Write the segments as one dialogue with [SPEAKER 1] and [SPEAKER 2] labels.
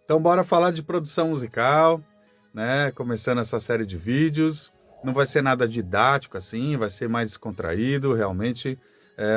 [SPEAKER 1] Então, bora falar de produção musical, né? Começando essa série de vídeos. Não vai ser nada didático assim, vai ser mais descontraído, realmente.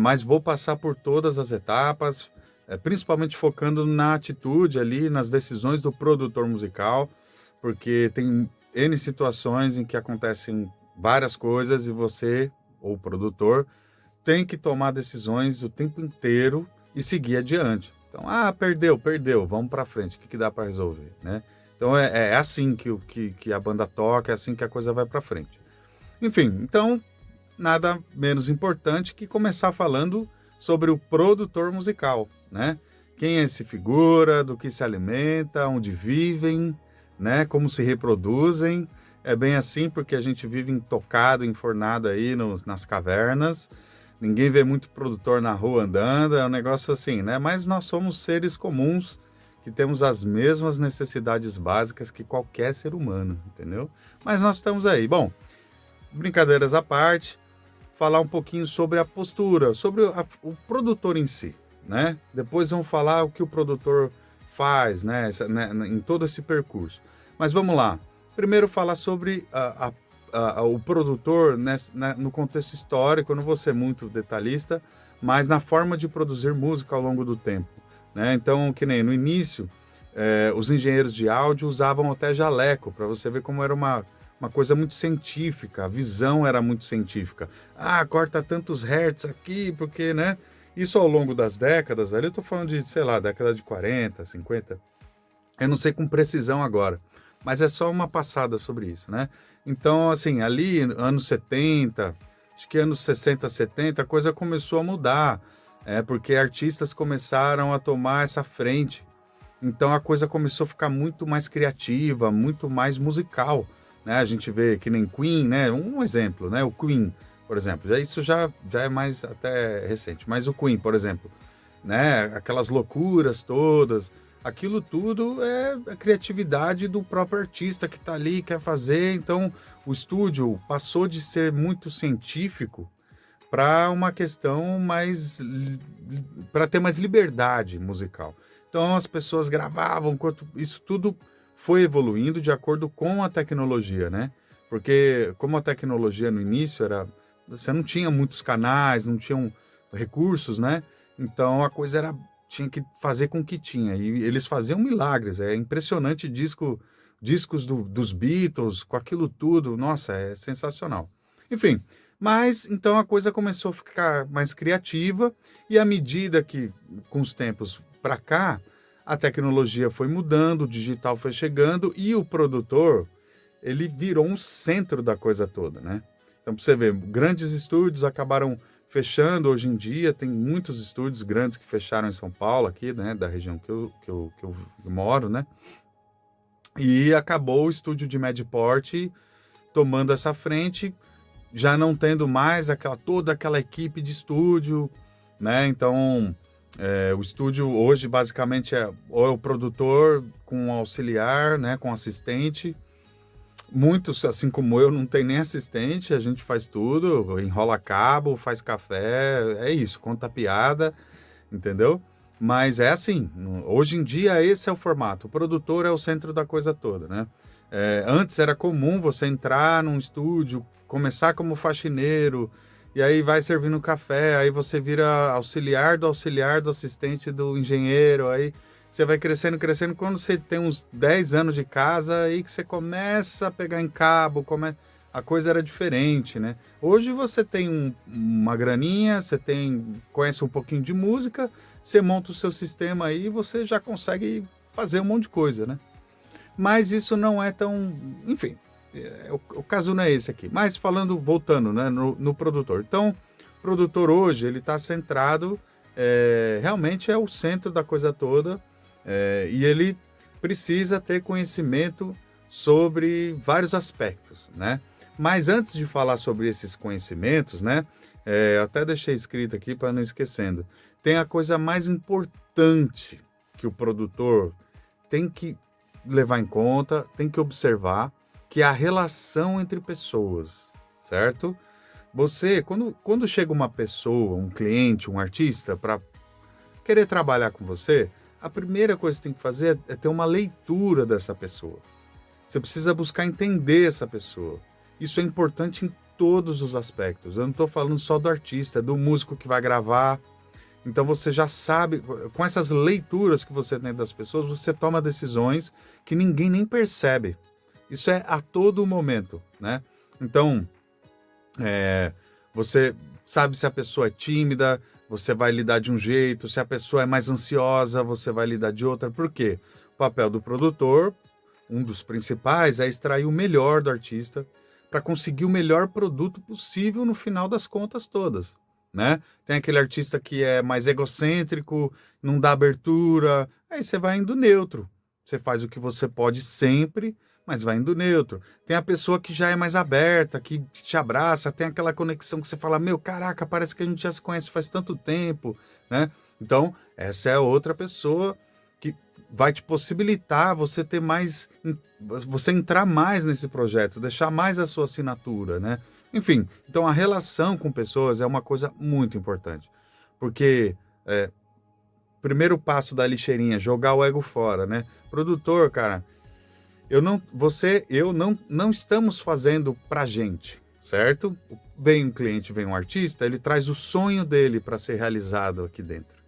[SPEAKER 1] Mas vou passar por todas as etapas, principalmente focando na atitude ali, nas decisões do produtor musical, porque tem N situações em que acontecem várias coisas e você, ou o produtor, tem que tomar decisões o tempo inteiro e seguir adiante. Então, perdeu, vamos para frente, o que dá para resolver, né? Então é assim que a banda toca, é assim que a coisa vai para frente. Enfim, então nada menos importante que começar falando sobre o produtor musical, né? Quem é esse figura, do que se alimenta, onde vivem, né? Como se reproduzem. É bem assim porque a gente vive intocado, enfornado aí nas cavernas. Ninguém vê muito produtor na rua andando, é um negócio assim, né? Mas nós somos seres comuns que temos as mesmas necessidades básicas que qualquer ser humano, entendeu? Mas nós estamos aí. Bom, brincadeiras à parte, falar um pouquinho sobre a postura, sobre o produtor em si, né? Depois vamos falar o que o produtor faz, né, em todo esse percurso. Mas vamos lá. Primeiro falar sobre o produtor no contexto histórico. Eu não vou ser muito detalhista, mas na forma de produzir música ao longo do tempo, né? Então, que nem no início, os engenheiros de áudio usavam até jaleco, para você ver como era uma coisa muito científica, a visão era muito científica. Ah, corta tantos hertz aqui, porque, né? Isso ao longo das décadas, ali eu tô falando de, sei lá, década de 40, 50, eu não sei com precisão agora, mas é só uma passada sobre isso, né? Então, assim, ali, anos 70, acho que anos 60, 70, a coisa começou a mudar, porque artistas começaram a tomar essa frente. Então a coisa começou a ficar muito mais criativa, muito mais musical, né? A gente vê que nem Queen, né? Um exemplo, né? O Queen, por exemplo. Isso já é mais até recente. Mas o Queen, por exemplo, né? Aquelas loucuras todas, aquilo tudo é a criatividade do próprio artista que está ali, quer fazer. Então o estúdio passou de ser muito científico para uma questão mais para ter mais liberdade musical. Então as pessoas gravavam, enquanto isso tudo foi evoluindo de acordo com a tecnologia, né? Porque como a tecnologia no início era, você não tinha muitos canais, não tinham recursos, né? Então a coisa era tinha que fazer com o que tinha e eles faziam milagres. É impressionante discos dos Beatles com aquilo tudo. Nossa, é sensacional. Enfim, mas então a coisa começou a ficar mais criativa e à medida que, com os tempos para cá, a tecnologia foi mudando, o digital foi chegando e o produtor, ele virou um centro da coisa toda, né? Então, para você ver, grandes estúdios acabaram fechando hoje em dia, tem muitos estúdios grandes que fecharam em São Paulo, aqui, né, da região que eu moro, né? E acabou o estúdio de médio porte tomando essa frente, já não tendo mais toda aquela equipe de estúdio, né? Então, o estúdio hoje basicamente ou é o produtor com um auxiliar, né? Com assistente. Muitos, assim como eu, não tem nem assistente, a gente faz tudo, enrola cabo, faz café, é isso, conta piada, entendeu? Mas é assim, hoje em dia esse é o formato, o produtor é o centro da coisa toda, né? Antes era comum você entrar num estúdio, começar como faxineiro, e aí vai servindo café, aí você vira auxiliar do assistente do engenheiro, aí você vai crescendo, crescendo. Quando você tem uns 10 anos de casa, aí que você começa a pegar em cabo, a coisa era diferente, né? Hoje você tem uma graninha, conhece um pouquinho de música, você monta o seu sistema aí e você já consegue fazer um monte de coisa, né? Mas isso não é tão. Enfim, o caso não é esse aqui. Mas voltando, né, no produtor. Então, o produtor hoje, ele está centrado, realmente é o centro da coisa toda, e ele precisa ter conhecimento sobre vários aspectos, né? Mas antes de falar sobre esses conhecimentos, né, eu até deixei escrito aqui para não esquecendo, tem a coisa mais importante que o produtor tem que levar em conta, tem que observar, que é a relação entre pessoas, certo? Você, quando chega uma pessoa, um cliente, um artista, para querer trabalhar com você, a primeira coisa que você tem que fazer é ter uma leitura dessa pessoa. Você precisa buscar entender essa pessoa. Isso é importante em todos os aspectos. Eu não estou falando só do artista, é do músico que vai gravar. Então você já sabe, com essas leituras que você tem das pessoas, você toma decisões que ninguém nem percebe. Isso é a todo momento, né? Então, você sabe se a pessoa é tímida, você vai lidar de um jeito, se a pessoa é mais ansiosa, você vai lidar de outra. Por quê? O papel do produtor, um dos principais, é extrair o melhor do artista para conseguir o melhor produto possível no final das contas todas, né? Tem aquele artista que é mais egocêntrico, não dá abertura, aí você vai indo neutro. Você faz o que você pode sempre, mas vai indo neutro. Tem a pessoa que já é mais aberta, que te abraça, tem aquela conexão que você fala, meu, caraca, parece que a gente já se conhece faz tanto tempo, né? Então, essa é outra pessoa que vai te possibilitar você ter mais, você entrar mais nesse projeto, deixar mais a sua assinatura, né? Enfim, então a relação com pessoas é uma coisa muito importante, porque primeiro passo da lixeirinha, jogar o ego fora, né? Produtor, cara, eu não estamos fazendo pra gente, certo? Vem um cliente, vem um artista, ele traz o sonho dele para ser realizado aqui dentro.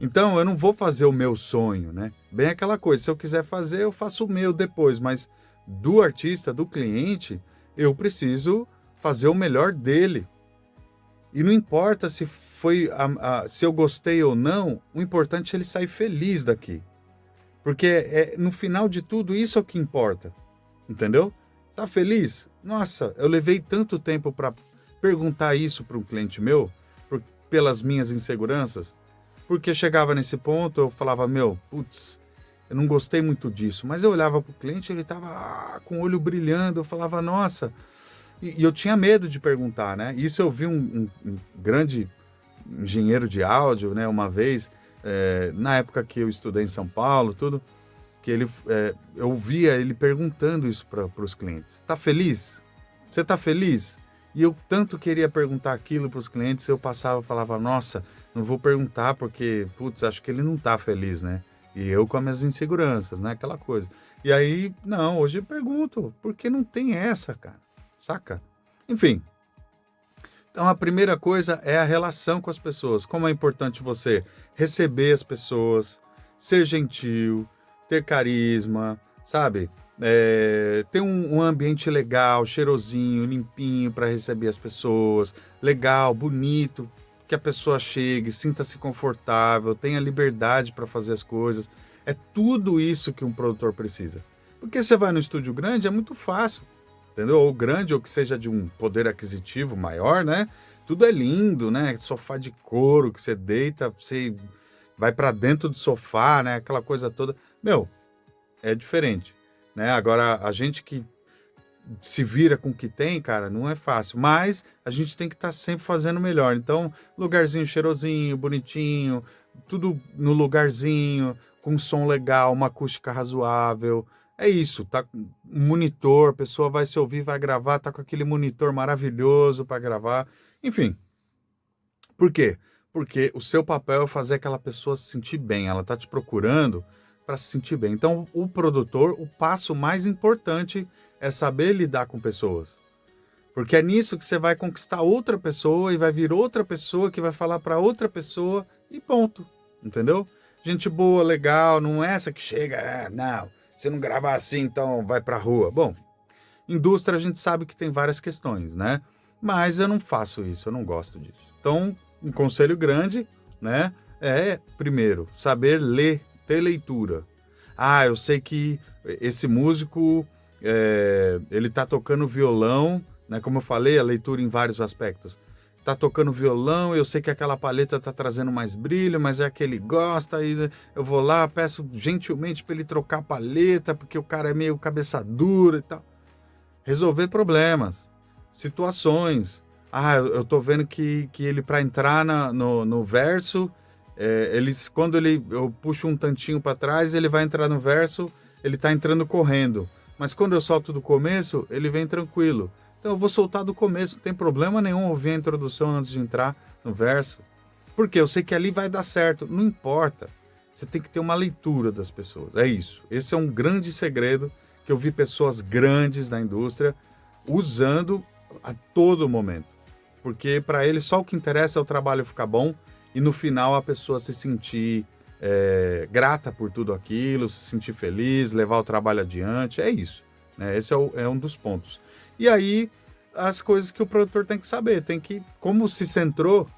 [SPEAKER 1] Então, eu não vou fazer o meu sonho, né? Bem aquela coisa, se eu quiser fazer, eu faço o meu depois, mas do artista, do cliente, eu preciso fazer o melhor dele. E não importa se se eu gostei ou não, o importante é ele sair feliz daqui. Porque no final de tudo, isso é o que importa. Entendeu? Tá feliz? Nossa, eu levei tanto tempo para perguntar isso para um cliente meu, pelas minhas inseguranças. Porque chegava nesse ponto, eu falava, meu, putz, eu não gostei muito disso. Mas eu olhava para o cliente, ele estava com o olho brilhando, eu falava, nossa. E eu tinha medo de perguntar, né? Isso eu vi um grande engenheiro de áudio, né? Uma vez, na época que eu estudei em São Paulo, tudo, que eu via ele perguntando isso para os clientes. Tá feliz? Você tá feliz? E eu tanto queria perguntar aquilo para os clientes, eu passava e falava, nossa, não vou perguntar porque, putz, acho que ele não tá feliz, né? E eu com as minhas inseguranças, né? Aquela coisa. E aí, não, hoje eu pergunto, porque não tem essa, cara, saca? Enfim. Então, a primeira coisa é a relação com as pessoas. Como é importante você receber as pessoas, ser gentil, ter carisma, sabe? Ter um ambiente legal, cheirosinho, limpinho para receber as pessoas, legal, bonito, que a pessoa chegue, sinta-se confortável, tenha liberdade para fazer as coisas. É tudo isso que um produtor precisa. Porque você vai no estúdio grande, é muito fácil, entendeu? Ou grande, ou que seja de um poder aquisitivo maior, né? Tudo é lindo, né? Sofá de couro que você deita, você vai para dentro do sofá, né? Aquela coisa toda. Meu, é diferente, né? Agora, a gente que se vira com o que tem, cara, não é fácil. Mas a gente tem que estar sempre fazendo melhor. Então, lugarzinho cheirosinho, bonitinho, tudo no lugarzinho, com um som legal, uma acústica razoável. É isso, tá? Um monitor, a pessoa vai se ouvir, vai gravar, tá com aquele monitor maravilhoso para gravar. Enfim, por quê? Porque o seu papel é fazer aquela pessoa se sentir bem. Ela tá te procurando para se sentir bem. Então, o produtor, o passo mais importante é saber lidar com pessoas. Porque é nisso que você vai conquistar outra pessoa e vai vir outra pessoa que vai falar para outra pessoa e ponto. Entendeu? Gente boa, legal, não é essa que chega, não, se não gravar assim, então vai pra rua. Bom, indústria a gente sabe que tem várias questões, né? Mas eu não faço isso, eu não gosto disso. Então, um conselho grande, né? Primeiro, saber ler, ter leitura. Ah, eu sei que esse músico, ele tá tocando violão, né? Como eu falei, a leitura em vários aspectos. Tá tocando violão, eu sei que aquela paleta tá trazendo mais brilho, mas é a que ele gosta, e eu vou lá, peço gentilmente para ele trocar a paleta, porque o cara é meio cabeça dura e tal. Resolver problemas, situações. Ah, eu tô vendo que ele, para entrar no verso, quando eu puxo um tantinho para trás, ele vai entrar no verso, ele tá entrando correndo. Mas quando eu solto do começo, ele vem tranquilo. Então eu vou soltar do começo, não tem problema nenhum ouvir a introdução antes de entrar no verso. Porque eu sei que ali vai dar certo, não importa. Você tem que ter uma leitura das pessoas. É isso. Esse é um grande segredo que eu vi pessoas grandes da indústria usando a todo momento. Porque para eles só o que interessa é o trabalho ficar bom e no final a pessoa se sentir grata por tudo aquilo, se sentir feliz, levar o trabalho adiante. É isso. Né? Esse é um dos pontos. E aí, as coisas que o produtor tem que saber. Tem que, como se centrou,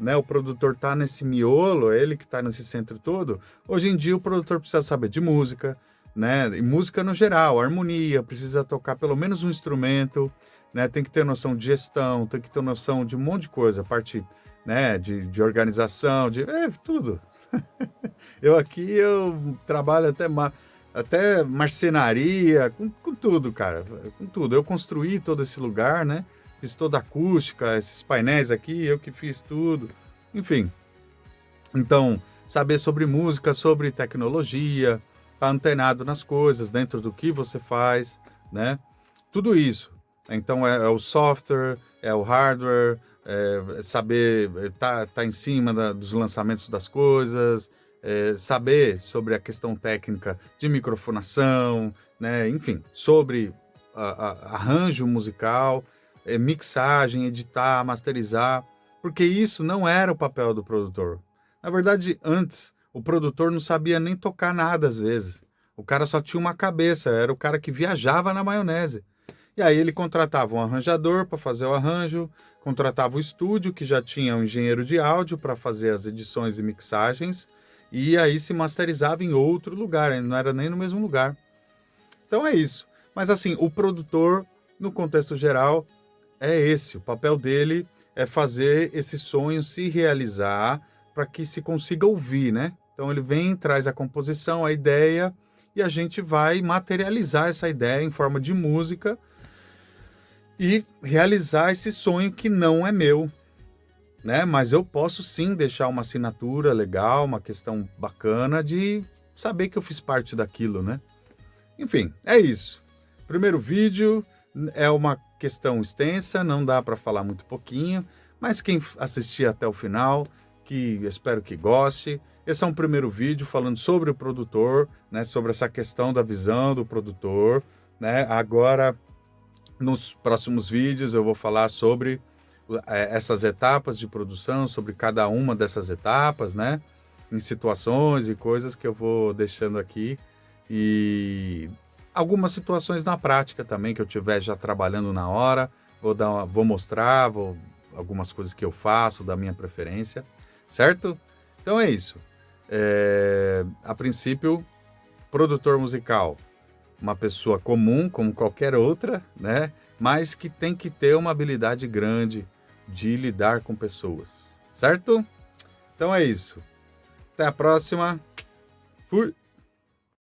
[SPEAKER 1] né, o produtor tá nesse miolo, é ele que tá nesse centro todo. Hoje em dia o produtor precisa saber de música, né, e música no geral, harmonia, precisa tocar pelo menos um instrumento, né, tem que ter noção de gestão, tem que ter noção de um monte de coisa, parte, né, de organização, de tudo. Eu trabalho até marcenaria, com tudo, cara, com tudo. Eu construí todo esse lugar, né? Fiz toda a acústica, esses painéis aqui, eu que fiz tudo. Enfim, então, saber sobre música, sobre tecnologia, tá antenado nas coisas, dentro do que você faz, né? Tudo isso. Então, é o software, é o hardware, saber tá em cima dos lançamentos das coisas, saber sobre a questão técnica de microfonação, né? Enfim, sobre arranjo musical, mixagem, editar, masterizar, porque isso não era o papel do produtor. Na verdade, antes, o produtor não sabia nem tocar nada às vezes. O cara só tinha uma cabeça, era o cara que viajava na maionese. E aí ele contratava um arranjador para fazer o arranjo, contratava o estúdio, que já tinha um engenheiro de áudio para fazer as edições e mixagens, e aí se masterizava em outro lugar, não era nem no mesmo lugar. Então é isso. Mas assim, o produtor, no contexto geral, é esse. O papel dele é fazer esse sonho se realizar para que se consiga ouvir, né? Então ele vem, traz a composição, a ideia, e a gente vai materializar essa ideia em forma de música e realizar esse sonho que não é meu, né? Mas eu posso sim deixar uma assinatura legal, uma questão bacana de saber que eu fiz parte daquilo, né? Enfim, é isso. Primeiro vídeo é uma questão extensa, não dá para falar muito pouquinho, mas quem assistir até o final, que espero que goste. Esse é um primeiro vídeo falando sobre o produtor, né, sobre essa questão da visão do produtor, né? Agora, nos próximos vídeos eu vou falar sobre essas etapas de produção, sobre cada uma dessas etapas, né? Em situações e coisas que eu vou deixando aqui e algumas situações na prática também que eu estiver já trabalhando na hora, vou mostrar, algumas coisas que eu faço da minha preferência, certo? Então é isso. A princípio, produtor musical, uma pessoa comum como qualquer outra, né? Mas que tem que ter uma habilidade grande de lidar com pessoas, certo? Então é isso. Até a próxima. Fui!